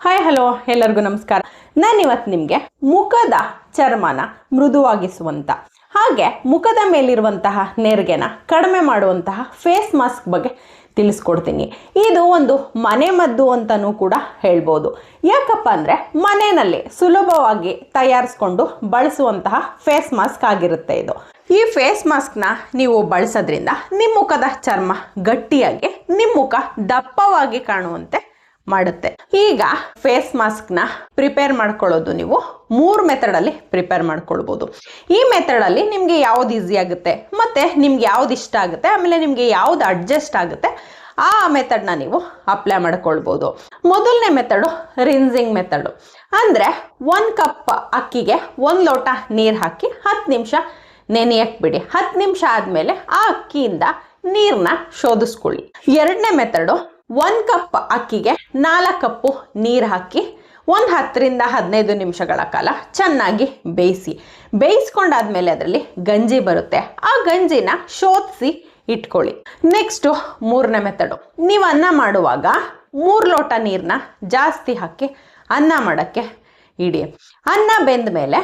Hi hello ಎಲ್ಲರಿಗೂ ನಮಸ್ಕಾರ. ನಾನಿವತ್ತು ನಿಮಗೆ ಮುಖದ ಚರ್ಮನ ಮೃದುವಾಗಿಸುವಂಥ ಹಾಗೆ ಮುಖದ ಮೇಲಿರುವಂತಹ ನೆರಿಗೆನ ಕಡಿಮೆ ಮಾಡುವಂತಹ ಫೇಸ್ ಮಾಸ್ಕ್ ಬಗ್ಗೆ ತಿಳಿಸ್ಕೊಡ್ತೀನಿ. ಇದು ಒಂದು ಮನೆ ಮದ್ದು ಅಂತಲೂ ಕೂಡ ಹೇಳ್ಬೋದು. ಯಾಕಪ್ಪ ಅಂದರೆ ಮನೆಯಲ್ಲಿ ಸುಲಭವಾಗಿ ತಯಾರಿಸ್ಕೊಂಡು ಬಳಸುವಂತಹ ಫೇಸ್ ಮಾಸ್ಕ್ ಆಗಿರುತ್ತೆ ಇದು. ಈ ಫೇಸ್ ಮಾಸ್ಕ್ನ ನೀವು ಬಳಸೋದ್ರಿಂದ ನಿಮ್ಮ ಮುಖದ ಚರ್ಮ ಗಟ್ಟಿಯಾಗಿ ನಿಮ್ಮ ಮುಖ ದಪ್ಪವಾಗಿ ಕಾಣುವಂತೆ ಮಾಡುತ್ತೆ. ಈಗ ಫೇಸ್ ಮಾಸ್ಕ್ನ ಪ್ರಿಪೇರ್ ಮಾಡ್ಕೊಳ್ಳೋದು ನೀವು 3 ಮೆಥಡಲ್ಲಿ ಪ್ರಿಪೇರ್ ಮಾಡ್ಕೊಳ್ಬೋದು. ಈ ಮೆಥಡಲ್ಲಿ ನಿಮಗೆ ಯಾವ್ದು ಈಸಿ ಆಗುತ್ತೆ ಮತ್ತು ನಿಮ್ಗೆ ಯಾವ್ದು ಇಷ್ಟ ಆಗುತ್ತೆ, ಆಮೇಲೆ ನಿಮಗೆ ಯಾವ್ದು ಅಡ್ಜಸ್ಟ್ ಆಗುತ್ತೆ ಆ ಮೆಥಡ್ನ ನೀವು ಅಪ್ಲೈ ಮಾಡ್ಕೊಳ್ಬೋದು. ಮೊದಲನೇ ಮೆಥಡು ರಿನ್ಸಿಂಗ್ ಮೆಥಡು. ಅಂದರೆ 1 ಕಪ್ ಅಕ್ಕಿಗೆ 1 ಲೋಟ ನೀರು ಹಾಕಿ 10 ನಿಮಿಷ ನೆನೆಯಕ್ಕೆ ಬಿಡಿ. 10 ನಿಮಿಷ ಆದಮೇಲೆ ಆ ಅಕ್ಕಿಯಿಂದ ನೀರನ್ನ ಶೋಧಿಸ್ಕೊಳ್ಳಿ. ಎರಡನೇ ಮೆಥಡು 1 ಕಪ್ ಅಕ್ಕಿಗೆ 4 ಕಪ್ಪು ನೀರು ಹಾಕಿ 10 ರಿಂದ 15 ನಿಮಿಷಗಳ ಕಾಲ ಚೆನ್ನಾಗಿ ಬೇಯಿಸ್ಕೊಂಡಾದ್ಮೇಲೆ ಅದರಲ್ಲಿ ಗಂಜಿ ಬರುತ್ತೆ. ಆ ಗಂಜಿನ ಶೋಧಿಸಿ ಇಟ್ಕೊಳ್ಳಿ. ನೆಕ್ಸ್ಟು 3ನೇ ಮೆಥಡು. ನೀವು ಅನ್ನ ಮಾಡುವಾಗ 3 ಲೋಟ ನೀರನ್ನ ಜಾಸ್ತಿ ಹಾಕಿ ಅನ್ನ ಮಾಡೋಕ್ಕೆ ಇಡಿ. ಅನ್ನ ಬೆಂದ ಮೇಲೆ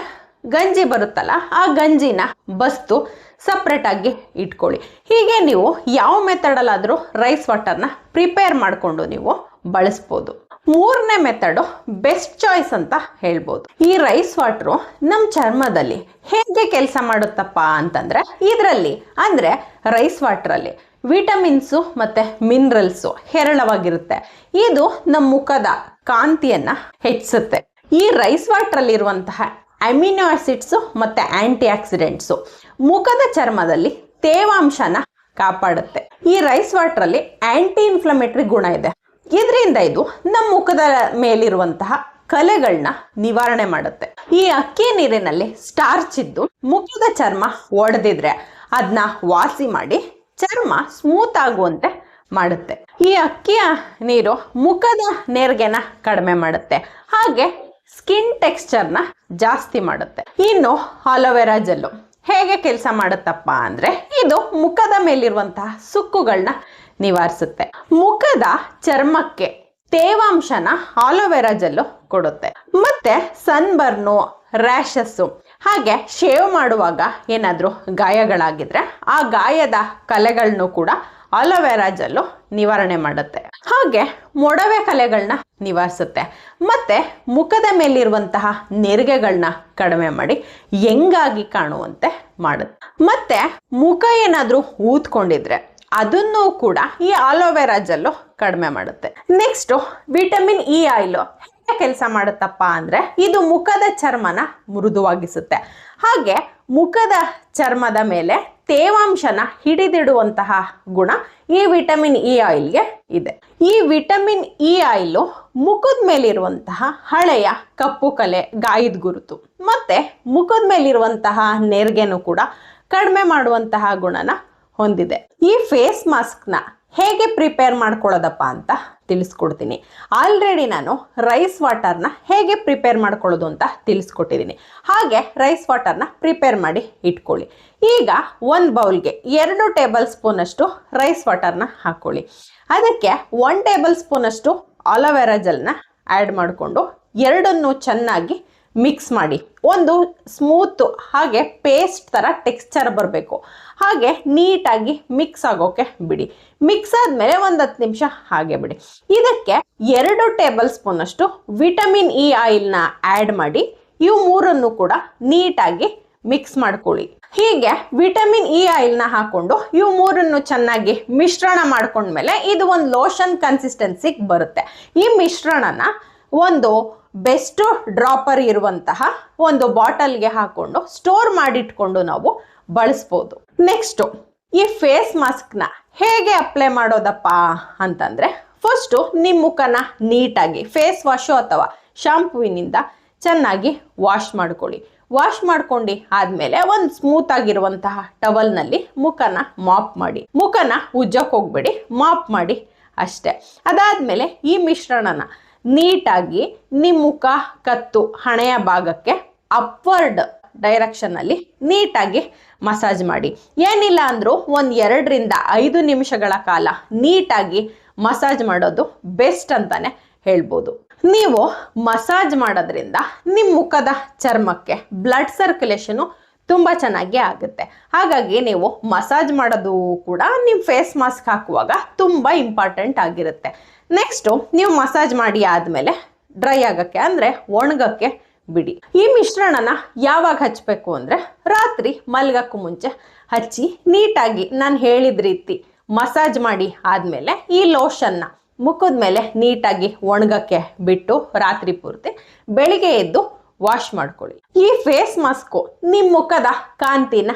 ಗಂಜಿ ಬರುತ್ತಲ್ಲ, ಆ ಗಂಜಿನ ಬಸ್ತು ಸಪ್ರೇಟಾಗಿ ಇಟ್ಕೊಳ್ಳಿ. ಹೀಗೆ ನೀವು ಯಾವ ಮೆಥಡಲ್ಲಾದರೂ ರೈಸ್ ವಾಟರ್ನ ಪ್ರಿಪೇರ್ ಮಾಡಿಕೊಂಡು ನೀವು ಬಳಸ್ಬೋದು. 3ನೇ ಮೆಥಡು ಬೆಸ್ಟ್ ಚಾಯ್ಸ್ ಅಂತ ಹೇಳ್ಬೋದು. ಈ ರೈಸ್ ವಾಟ್ರು ನಮ್ಮ ಚರ್ಮದಲ್ಲಿ ಹೇಗೆ ಕೆಲಸ ಮಾಡುತ್ತಪ್ಪ ಅಂತಂದರೆ, ಇದರಲ್ಲಿ ಅಂದರೆ ರೈಸ್ ವಾಟ್ರಲ್ಲಿ ವಿಟಮಿನ್ಸು ಮತ್ತು ಮಿನರಲ್ಸು ಹೇರಳವಾಗಿರುತ್ತೆ. ಇದು ನಮ್ಮ ಮುಖದ ಕಾಂತಿಯನ್ನು ಹೆಚ್ಚಿಸುತ್ತೆ. ಈ ರೈಸ್ ವಾಟ್ರಲ್ಲಿರುವಂತಹ ಅಮಿನೋ ಆಸಿಡ್ಸು ಮತ್ತು ಆ್ಯಂಟಿ ಆಕ್ಸಿಡೆಂಟ್ಸು ಮುಖದ ಚರ್ಮದಲ್ಲಿ ತೇವಾಂಶನ ಕಾಪಾಡುತ್ತೆ. ಈ ರೈಸ್ ವಾಟ್ರಲ್ಲಿ ಆ್ಯಂಟಿ ಇನ್ಫ್ಲಮೇಟರಿ ಗುಣ ಇದೆ. ಇದರಿಂದ ಇದು ನಮ್ಮ ಮುಖದ ಮೇಲಿರುವಂತಹ ಕಲೆಗಳನ್ನ ನಿವಾರಣೆ ಮಾಡುತ್ತೆ. ಈ ಅಕ್ಕಿ ನೀರಿನಲ್ಲಿ ಸ್ಟಾರ್ಚ್ ಇದ್ದು ಮುಖದ ಚರ್ಮ ಒಡೆದಿದ್ರೆ ಅದನ್ನ ವಾಸಿ ಮಾಡಿ ಚರ್ಮ ಸ್ಮೂತ್ ಆಗುವಂತೆ ಮಾಡುತ್ತೆ. ಈ ಅಕ್ಕಿಯ ನೀರು ಮುಖದ ನೆರಿಗೆನ ಕಡಿಮೆ ಮಾಡುತ್ತೆ, ಹಾಗೆ ಸ್ಕಿನ್ ಟೆಕ್ಸ್ಚರ್ನ ಜಾಸ್ತಿ ಮಾಡುತ್ತೆ. ಇನ್ನು ಆಲೋವೆರಾ ಜೆಲ್ಲು ಹೇಗೆ ಕೆಲಸ ಮಾಡುತ್ತಪ್ಪ ಅಂದರೆ, ಇದು ಮುಖದ ಮೇಲಿರುವಂತಹ ಸುಕ್ಕುಗಳನ್ನ ನಿವಾರಿಸುತ್ತೆ. ಮುಖದ ಚರ್ಮಕ್ಕೆ ತೇವಾಂಶನ ಆಲೋವೆರಾ ಜೆಲ್ಲು ಕೊಡುತ್ತೆ. ಮತ್ತೆ ಸನ್ಬರ್ನು, ರ್ಯಾಷಸ್ಸು ಹಾಗೆ ಶೇವ್ ಮಾಡುವಾಗ ಏನಾದರೂ ಗಾಯಗಳಾಗಿದ್ರೆ ಆ ಗಾಯದ ಕಲೆಗಳನ್ನು ಕೂಡ ಆಲೋವೆರಾ ಜೆಲ್ಲು ನಿವಾರಣೆ ಮಾಡುತ್ತೆ. ಹಾಗೆ ಮೊಡವೆ ಕಲೆಗಳನ್ನ ನಿವಾರಿಸುತ್ತೆ. ಮತ್ತೆ ಮುಖದ ಮೇಲಿರುವಂತಹ ನೆರಿಗೆಗಳನ್ನ ಕಡಿಮೆ ಮಾಡಿ ಯಂಗಾಗಿ ಕಾಣುವಂತೆ ಮಾಡುತ್ತೆ. ಮತ್ತೆ ಮುಖ ಏನಾದರೂ ಊದ್ಕೊಂಡಿದ್ರೆ ಅದನ್ನು ಕೂಡ ಈ ಆಲೋವೆರಾ ಜೆಲ್ಲು ಕಡಿಮೆ ಮಾಡುತ್ತೆ. ನೆಕ್ಸ್ಟು ವಿಟಮಿನ್ ಇ ಆಯಿಲು ಹೇಗೆ ಕೆಲಸ ಮಾಡುತ್ತಪ್ಪ ಅಂದರೆ, ಇದು ಮುಖದ ಚರ್ಮನ ಮೃದುವಾಗಿಸುತ್ತೆ. ಹಾಗೆ ಮುಖದ ಚರ್ಮದ ಮೇಲೆ ತೇವಾಂಶನ ಹಿಡಿದಿಡುವಂತಹ ಗುಣ ಈ ವಿಟಮಿನ್ ಇ ಆಯಿಲ್ಗೆ ಇದೆ. ಈ ವಿಟಮಿನ್ ಇ ಆಯಿಲು ಮುಖದ ಮೇಲಿರುವಂತಹ ಹಳೆಯ ಕಪ್ಪು ಕಲೆ, ಗಾಯದ ಗುರುತು ಮತ್ತೆ ಮುಖದ ಮೇಲಿರುವಂತಹ ನೆರಿಗೆನೂ ಕೂಡ ಕಡಿಮೆ ಮಾಡುವಂತಹ ಗುಣನ ಹೊಂದಿದೆ. ಈ ಫೇಸ್ ಮಾಸ್ಕ್ನ ಹೇಗೆ ಪ್ರಿಪೇರ್ ಮಾಡ್ಕೊಳ್ಳೋದಪ್ಪ ಅಂತ ತಿಳಿಸ್ಕೊಡ್ತೀನಿ. ಆಲ್ರೆಡಿ ನಾನು ರೈಸ್ ವಾಟರ್ನ ಹೇಗೆ ಪ್ರಿಪೇರ್ ಮಾಡ್ಕೊಳ್ಳೋದು ಅಂತ ತಿಳಿಸ್ಕೊಟ್ಟಿದ್ದೀನಿ. ಹಾಗೆ ರೈಸ್ ವಾಟರ್ನ ಪ್ರಿಪೇರ್ ಮಾಡಿ ಇಟ್ಕೊಳ್ಳಿ. ಈಗ 1 ಬೌಲ್ಗೆ 2 ಟೇಬಲ್ ಸ್ಪೂನ್ ಅಷ್ಟು ರೈಸ್ ವಾಟರ್ನ ಹಾಕ್ಕೊಳ್ಳಿ. ಅದಕ್ಕೆ 1 ಟೇಬಲ್ ಸ್ಪೂನ್ ಅಷ್ಟು ಆಲೋವೆರಾ ಜೆಲ್ನ ಆ್ಯಡ್ ಮಾಡಿಕೊಂಡು ಎರಡನ್ನೂ ಚೆನ್ನಾಗಿ ಮಿಕ್ಸ್ ಮಾಡಿ. ಒಂದು ಸ್ಮೂತ್ ಹಾಗೆ ಪೇಸ್ಟ್ ಥರ ಟೆಕ್ಸ್ಚರ್ ಬರಬೇಕು. ಹಾಗೆ ನೀಟಾಗಿ ಮಿಕ್ಸ್ ಆಗೋಕೆ ಬಿಡಿ. ಮಿಕ್ಸ್ ಆದಮೇಲೆ 10 ನಿಮಿಷ ಹಾಗೆ ಬಿಡಿ. ಇದಕ್ಕೆ 2 ಟೇಬಲ್ ಸ್ಪೂನ್ ಅಷ್ಟು ವಿಟಮಿನ್ ಇ ಆಯಿಲ್ನ ಆ್ಯಡ್ ಮಾಡಿ ಇವು 3 ಕೂಡ ನೀಟಾಗಿ ಮಿಕ್ಸ್ ಮಾಡ್ಕೊಳ್ಳಿ. ಹೀಗೆ ವಿಟಮಿನ್ ಇ ಆಯಿಲ್ನ ಹಾಕೊಂಡು ಇವು 3 ಚೆನ್ನಾಗಿ ಮಿಶ್ರಣ ಮಾಡ್ಕೊಂಡ್ಮೇಲೆ ಇದು ಒಂದು ಲೋಷನ್ ಕನ್ಸಿಸ್ಟೆನ್ಸಿಗೆ ಬರುತ್ತೆ. ಈ ಮಿಶ್ರಣನ ಒಂದು ಬೆಸ್ಟ್ ಡ್ರಾಪರ್ ಇರುವಂತಹ ಒಂದು ಬಾಟಲ್ಗೆ ಹಾಕೊಂಡು ಸ್ಟೋರ್ ಮಾಡಿಟ್ಕೊಂಡು ನಾವು ಬಳಸ್ಬೋದು. ನೆಕ್ಸ್ಟು ಈ ಫೇಸ್ ಮಾಸ್ಕ್ನ ಹೇಗೆ ಅಪ್ಲೈ ಮಾಡೋದಪ್ಪ ಅಂತಂದರೆ, ಫಸ್ಟು ನಿಮ್ಮ ಮುಖನ ನೀಟಾಗಿ ಫೇಸ್ ವಾಶು ಅಥವಾ ಶಾಂಪೂವಿನಿಂದ ಚೆನ್ನಾಗಿ ವಾಶ್ ಮಾಡ್ಕೊಳ್ಳಿ. ವಾಶ್ ಮಾಡ್ಕೊಂಡು ಆದಮೇಲೆ ಒಂದು ಸ್ಮೂತ್ ಆಗಿರುವಂತಹ ಟವಲ್ನಲ್ಲಿ ಮುಖನ ಮಾಪ್ ಮಾಡಿ. ಮುಖನ ಉಜ್ಜಕ್ಕೆ ಹೋಗ್ಬೇಡಿ, ಮಾಪ್ ಮಾಡಿ ಅಷ್ಟೇ. ಅದಾದಮೇಲೆ ಈ ಮಿಶ್ರಣನ ನೀಟಾಗಿ ನಿಮ್ಮ ಮುಖ, ಕತ್ತು, ಹಣೆಯ ಭಾಗಕ್ಕೆ ಅಪ್ವರ್ಡ್ ಡೈರೆಕ್ಷನಲ್ಲಿ ನೀಟಾಗಿ ಮಸಾಜ್ ಮಾಡಿ. ಏನಿಲ್ಲ ಅಂದರೂ ಒಂದು 2 ರಿಂದ 5 ನಿಮಿಷಗಳ ಕಾಲ ನೀಟಾಗಿ ಮಸಾಜ್ ಮಾಡೋದು ಬೆಸ್ಟ್ ಅಂತಾನೆ ಹೇಳ್ಬೋದು. ನೀವು ಮಸಾಜ್ ಮಾಡೋದ್ರಿಂದ ನಿಮ್ಮ ಮುಖದ ಚರ್ಮಕ್ಕೆ ಬ್ಲಡ್ ಸರ್ಕ್ಯುಲೇಷನು ತುಂಬ ಚೆನ್ನಾಗಿ ಆಗುತ್ತೆ. ಹಾಗಾಗಿ ನೀವು ಮಸಾಜ್ ಮಾಡೋದು ಕೂಡ ನಿಮ್ಮ ಫೇಸ್ ಮಾಸ್ಕ್ ಹಾಕುವಾಗ ತುಂಬ ಇಂಪಾರ್ಟೆಂಟ್ ಆಗಿರುತ್ತೆ. ನೆಕ್ಸ್ಟು ನೀವು ಮಸಾಜ್ ಮಾಡಿ ಆದಮೇಲೆ ಡ್ರೈ ಆಗೋಕ್ಕೆ ಅಂದರೆ ಒಣಗಕ್ಕೆ ಬಿಡಿ. ಈ ಮಿಶ್ರಣನ ಯಾವಾಗ ಹಚ್ಚಬೇಕು ಅಂದರೆ ರಾತ್ರಿ ಮಲ್ಗಕ್ಕೂ ಮುಂಚೆ ಹಚ್ಚಿ ನೀಟಾಗಿ ನಾನು ಹೇಳಿದ ರೀತಿ ಮಸಾಜ್ ಮಾಡಿ ಆದಮೇಲೆ ಈ ಲೋಷನ್ನ ಮುಖದ ಮೇಲೆ ನೀಟಾಗಿ ಒಣಗಕ್ಕೆ ಬಿಟ್ಟು ರಾತ್ರಿ ಪೂರ್ತಿ ಬೆಳಿಗ್ಗೆ ಎದ್ದು ವಾಶ್ ಮಾಡ್ಕೊಳ್ಳಿ. ಈ ಫೇಸ್ ಮಾಸ್ಕು ನಿಮ್ಮ ಮುಖದ ಕಾಂತಿನ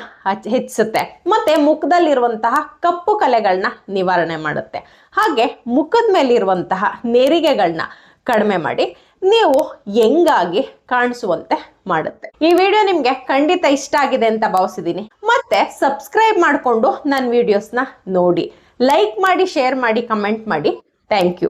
ಹೆಚ್ಚಿಸುತ್ತೆ ಮತ್ತು ಮುಖದಲ್ಲಿರುವಂತಹ ಕಪ್ಪು ಕಲೆಗಳನ್ನ ನಿವಾರಣೆ ಮಾಡುತ್ತೆ. ಹಾಗೆ ಮುಖದ ಮೇಲಿರುವಂತಹ ನೆರಿಗೆಗಳನ್ನ ಕಡಿಮೆ ಮಾಡಿ ನೀವು ಯಂಗಾಗಿ ಕಾಣಿಸುವಂತೆ ಮಾಡುತ್ತೆ. ಈ ವಿಡಿಯೋ ನಿಮಗೆ ಖಂಡಿತ ಇಷ್ಟ ಆಗಿದೆ ಅಂತ ಭಾವಿಸಿದ್ದೀನಿ. ಮತ್ತೆ ಸಬ್ಸ್ಕ್ರೈಬ್ ಮಾಡಿಕೊಂಡು ನನ್ನ ವಿಡಿಯೋಸ್ನ ನೋಡಿ, ಲೈಕ್ ಮಾಡಿ, ಶೇರ್ ಮಾಡಿ, ಕಮೆಂಟ್ ಮಾಡಿ. Thank you.